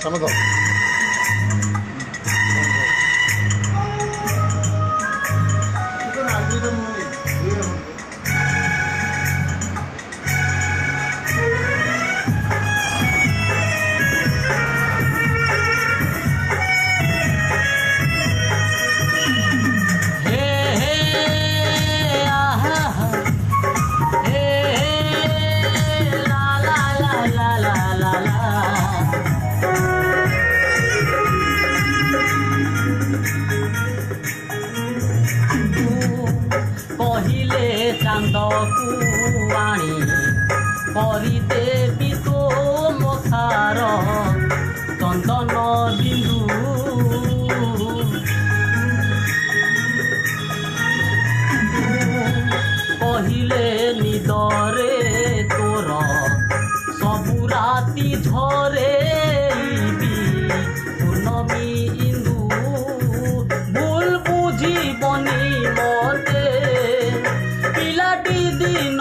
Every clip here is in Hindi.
समझ चांद कुआणी करदेवी तो मखार चंदन बिंदु कहले निदरे तोर सबु राति झरे पूर्णमी इंदु भूल बुझीबनी मते पिलाटी दिन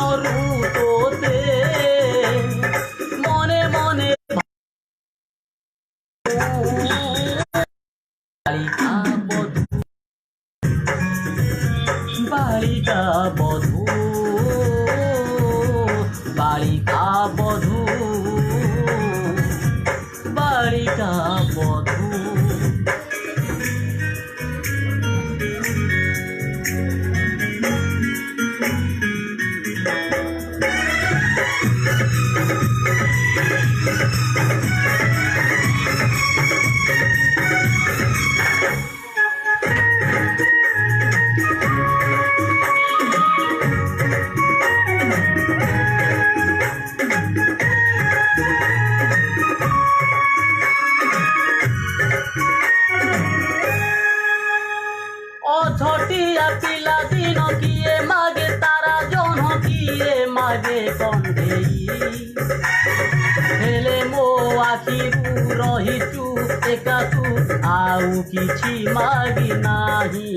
तोते मने मने बालिका बधू बालिका बधू बालिका बधू छोटिया पिला दिन किए मागे तारा जन किए मागे कंदेई हेले मो आखिरु रहिचु एका तू आउ किछि मागी नाही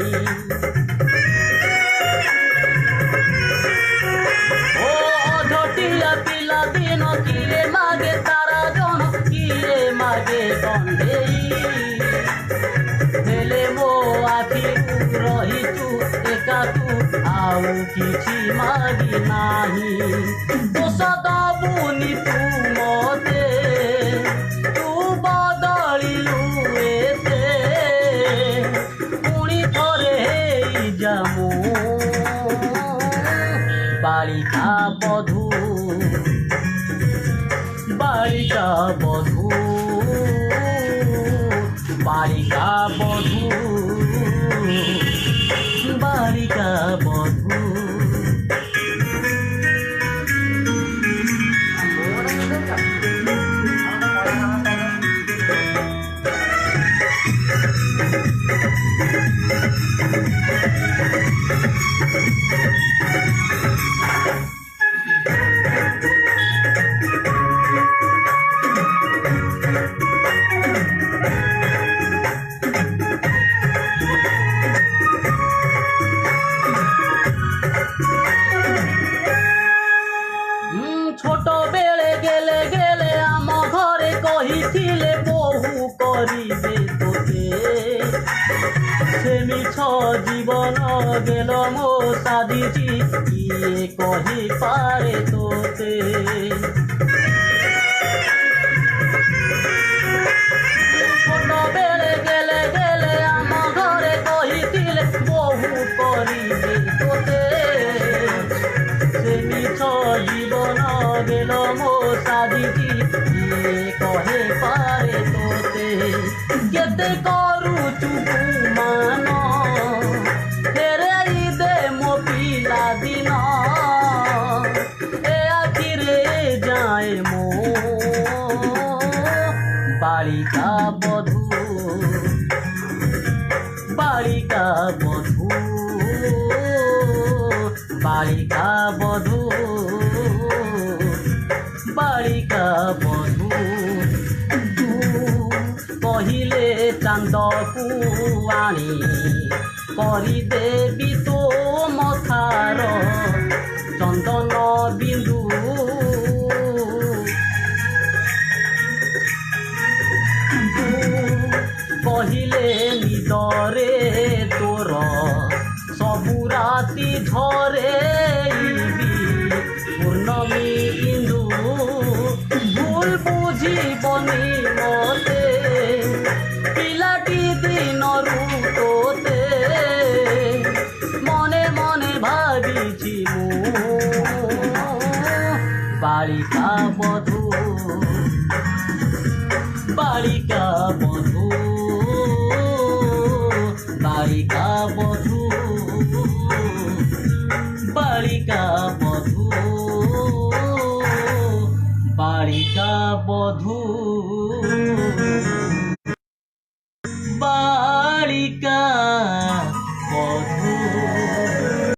ओ छोटिया पिला दिन किए मागे तारा जन किए मागे कंदेई हेले मो आखिरु रहिचु एका तू आउ किछि मागी नाही दोष दबुनि तू मते तू बदलिलु एते पुणी थरे जामु बालिका बधू बालिका बधू बालिका बधू बालिका बधू छोट बेले गेले गेले आम घरे कहिथिले बहु करिबे तोते से मिछ जीवन गेल मो साधिची किए कहि पारे तोते छोट बेले गेले गेले आम घरे कहिथिले बहु करिबे तोते से मिछ जीवन गेल मो साधिची किए कहे पारे तोते केते करूचु मान फेराई दे मो पिला दिन ए आखिरे जाए मो बालिका बधू बालिका बधू बालिका बधू बालिका बधू कहले चांद कुआणी करदेवी तो मखार चंदन बिंदु बालिका बधू बालिका बधू बालिका बधू बालिका